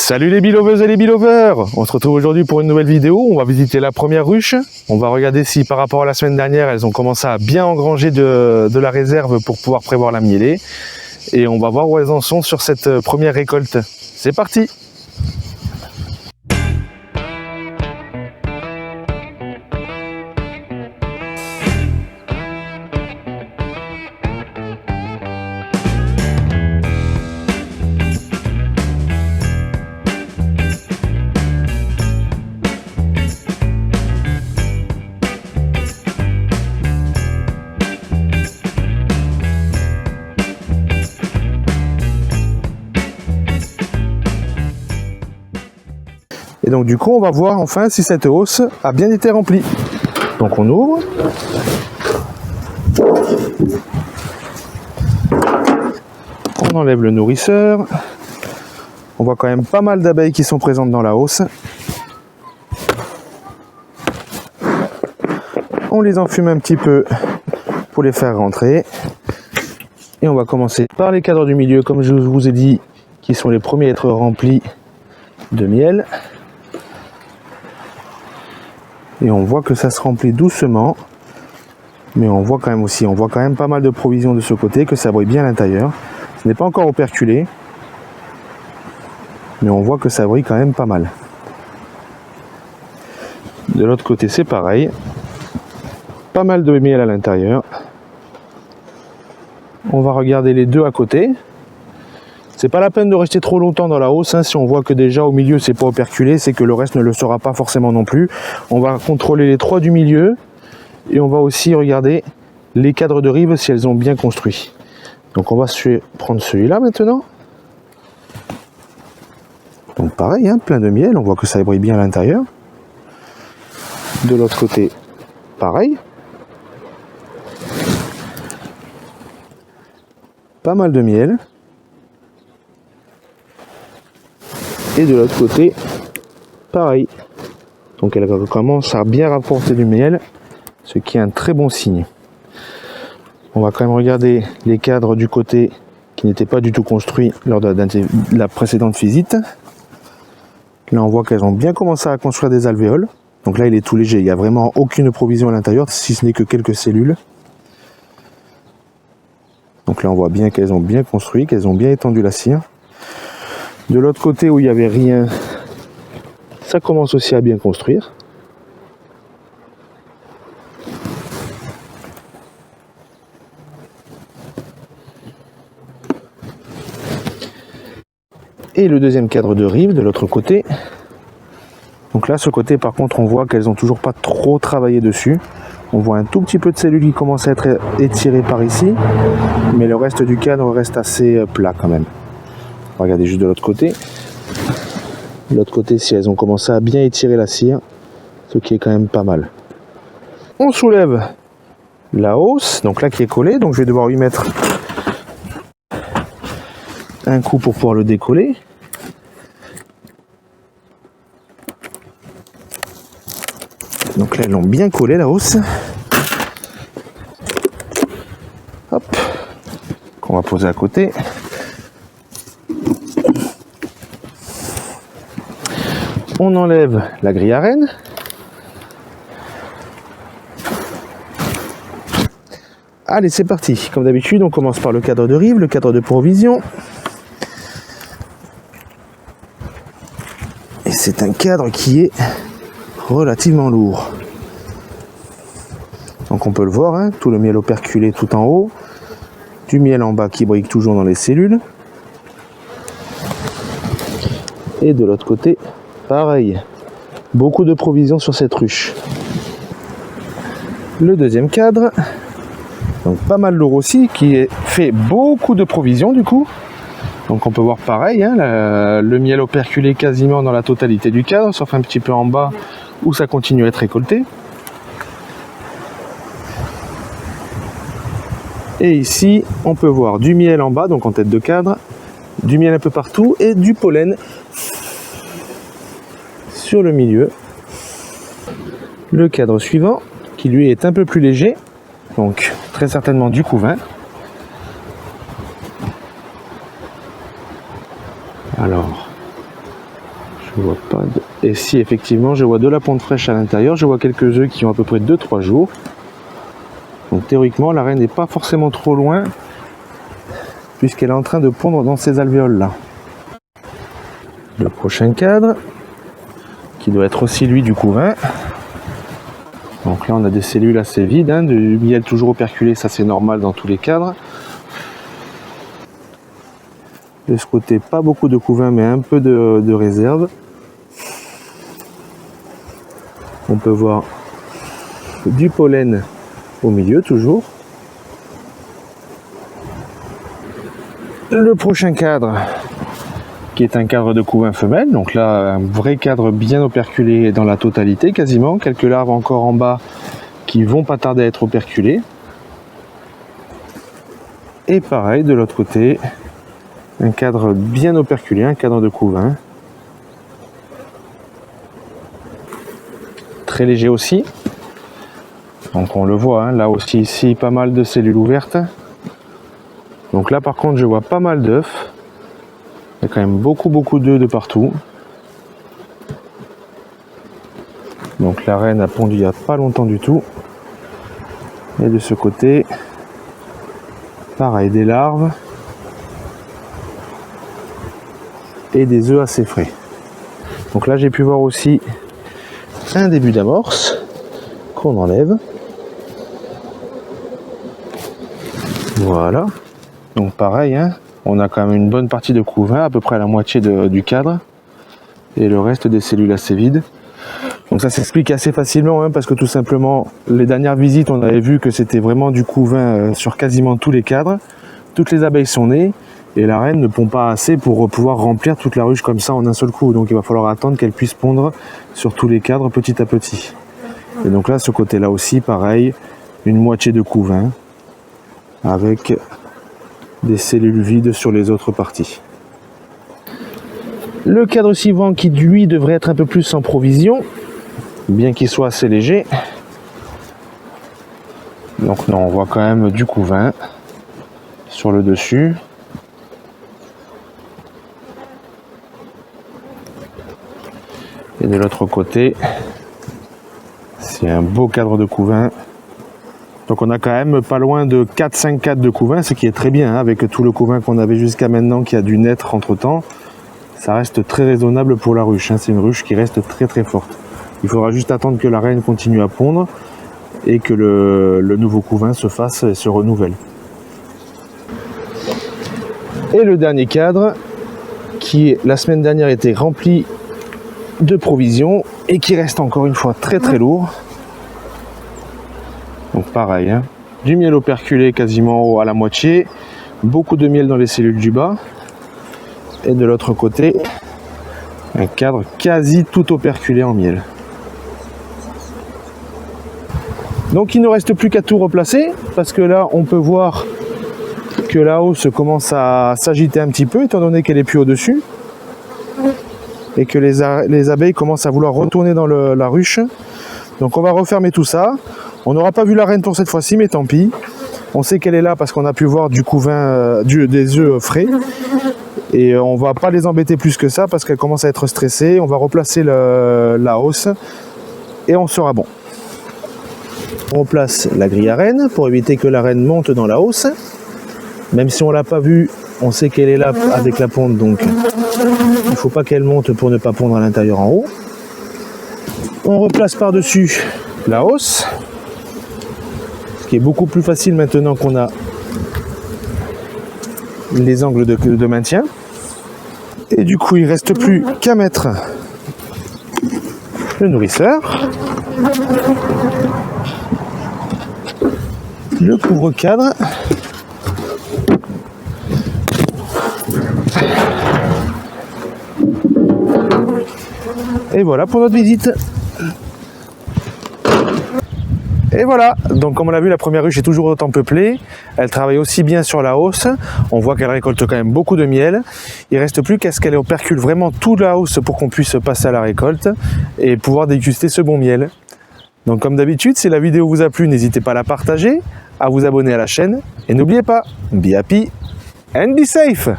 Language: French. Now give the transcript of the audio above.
Salut les biloveuses et les biloveurs. On se retrouve aujourd'hui pour une nouvelle vidéo. On va visiter la première ruche. On va regarder si par rapport à la semaine dernière, elles ont commencé à bien engranger de la réserve pour pouvoir prévoir la mielée. Et on va voir où elles en sont sur cette première récolte. C'est parti! Et donc du coup, on va voir enfin si cette hausse a bien été remplie. Donc on ouvre. On enlève le nourrisseur. On voit quand même pas mal d'abeilles qui sont présentes dans la hausse. On les enfume un petit peu pour les faire rentrer. Et on va commencer par les cadres du milieu, comme je vous ai dit, qui sont les premiers à être remplis de miel. Et on voit que ça se remplit doucement, mais on voit quand même pas mal de provisions de ce côté, que ça brille bien à l'intérieur. Ce n'est pas encore operculé, mais on voit que ça brille quand même pas mal. De l'autre côté c'est pareil, pas mal de miel à l'intérieur. On va regarder les deux à côté. C'est pas la peine de rester trop longtemps dans la hausse, hein. Si on voit que déjà au milieu c'est pas operculé, c'est que le reste ne le sera pas forcément non plus. On va contrôler les trois du milieu et on va aussi regarder les cadres de rive si elles ont bien construit. Donc on va prendre celui-là maintenant. Donc pareil, hein, plein de miel, on voit que ça brille bien à l'intérieur. De l'autre côté, pareil. Pas mal de miel. Et de l'autre côté, pareil. Donc elle commence à bien rapporter du miel, ce qui est un très bon signe. On va quand même regarder les cadres du côté qui n'étaient pas du tout construits lors de la précédente visite. Là on voit qu'elles ont bien commencé à construire des alvéoles. Donc là il est tout léger, il n'y a vraiment aucune provision à l'intérieur, si ce n'est que quelques cellules. Donc là on voit bien qu'elles ont bien construit, qu'elles ont bien étendu la cire. De l'autre côté où il n'y avait rien, ça commence aussi à bien construire. Et le deuxième cadre de rive de l'autre côté. Donc là, ce côté par contre, on voit qu'elles n'ont toujours pas trop travaillé dessus. On voit un tout petit peu de cellules qui commencent à être étirées par ici, mais le reste du cadre reste assez plat quand même. Regardez juste de l'autre côté. De l'autre côté, si elles ont commencé à bien étirer la cire, ce qui est quand même pas mal. On soulève la hausse, donc là qui est collée, donc je vais devoir lui mettre un coup pour pouvoir le décoller. Donc là, elles l'ont bien collé la hausse. Hop, qu'on va poser à côté. On enlève la grille à reine. Allez, c'est parti. Comme d'habitude, on commence par le cadre de rive, le cadre de provision. Et c'est un cadre qui est relativement lourd. Donc on peut le voir, hein, tout le miel operculé tout en haut. Du miel en bas qui brille toujours dans les cellules. Et de l'autre côté, pareil, beaucoup de provisions sur cette ruche. Le deuxième cadre, donc pas mal lourd aussi, qui fait beaucoup de provisions du coup. Donc on peut voir pareil, hein, le miel operculé quasiment dans la totalité du cadre, sauf un petit peu en bas où ça continue à être récolté. Et ici, on peut voir du miel en bas, donc en tête de cadre, du miel un peu partout et du pollen sur le milieu. Le cadre suivant, qui lui est un peu plus léger, donc très certainement du couvain. Alors, Je vois pas de... Et si effectivement je vois de la ponte fraîche à l'intérieur, je vois quelques œufs qui ont à peu près 2-3 jours. Donc théoriquement la reine n'est pas forcément trop loin puisqu'elle est en train de pondre dans ces alvéoles là. Le prochain cadre qui doit être aussi lui du couvain. Donc là on a des cellules assez vides, hein, du miel toujours operculé, ça c'est normal dans tous les cadres. De ce côté pas beaucoup de couvain mais un peu de réserve. On peut voir du pollen au milieu toujours. Le prochain cadre qui est un cadre de couvain femelle, donc là un vrai cadre bien operculé dans la totalité quasiment, quelques larves encore en bas qui vont pas tarder à être operculées. Et pareil de l'autre côté, un cadre bien operculé, un cadre de couvain. Très léger aussi, donc on le voit, hein, là aussi ici pas mal de cellules ouvertes. Donc là par contre je vois pas mal d'œufs, il y a quand même beaucoup d'œufs de partout. Donc la reine a pondu il n'y a pas longtemps du tout. Et de ce côté, pareil, des larves et des œufs assez frais. Donc là j'ai pu voir aussi un début d'amorce qu'on enlève. Voilà. Donc pareil, hein, on a quand même une bonne partie de couvain, à peu près la moitié du cadre. Et le reste des cellules assez vides. Donc ça s'explique assez facilement, hein, parce que tout simplement, les dernières visites, on avait vu que c'était vraiment du couvain sur quasiment tous les cadres. Toutes les abeilles sont nées. Et la reine ne pond pas assez pour pouvoir remplir toute la ruche comme ça en un seul coup. Donc il va falloir attendre qu'elle puisse pondre sur tous les cadres petit à petit. Et donc là, ce côté-là aussi, pareil, une moitié de couvain avec des cellules vides sur les autres parties. Le cadre suivant qui, lui, devrait être un peu plus en provision, bien qu'il soit assez léger. Donc là, on voit quand même du couvain sur le dessus. Et de l'autre côté, c'est un beau cadre de couvain. Donc on a quand même pas loin de 4-5 cadres de couvain, ce qui est très bien, hein, avec tout le couvain qu'on avait jusqu'à maintenant qui a dû naître entre temps. Ça reste très raisonnable pour la ruche, hein. C'est une ruche qui reste très forte. Il faudra juste attendre que la reine continue à pondre et que le nouveau couvain se fasse et se renouvelle. Et le dernier cadre, qui la semaine dernière était rempli de provisions et qui reste encore une fois très lourd. Donc pareil, hein, du miel operculé quasiment à la moitié, beaucoup de miel dans les cellules du bas, et de l'autre côté un cadre quasi tout operculé en miel. Donc il ne reste plus qu'à tout replacer, parce que là on peut voir que la hausse commence à s'agiter un petit peu étant donné qu'elle est plus au dessus et que les abeilles commencent à vouloir retourner dans la ruche. Donc on va refermer tout ça. On n'aura pas vu la reine pour cette fois-ci, mais tant pis. On sait qu'elle est là parce qu'on a pu voir du couvain, des œufs frais. Et on va pas les embêter plus que ça parce qu'elle commence à être stressée. On va replacer la hausse et on sera bon. On place la grille à reine pour éviter que la reine monte dans la hausse. Même si on l'a pas vue, on sait qu'elle est là avec la ponte, donc il ne faut pas qu'elle monte pour ne pas pondre à l'intérieur en haut. On replace par-dessus la hausse, ce qui est beaucoup plus facile maintenant qu'on a les angles de maintien. Et du coup, il ne reste plus qu'à mettre le nourrisseur, le couvre-cadre, et voilà pour notre visite. Et voilà, donc comme on l'a vu, la première ruche est toujours autant peuplée. Elle travaille aussi bien sur la hausse. On voit qu'elle récolte quand même beaucoup de miel. Il ne reste plus qu'à ce qu'elle opercule vraiment toute la hausse pour qu'on puisse passer à la récolte et pouvoir déguster ce bon miel. Donc comme d'habitude, si la vidéo vous a plu, n'hésitez pas à la partager, à vous abonner à la chaîne. Et n'oubliez pas, be happy and be safe!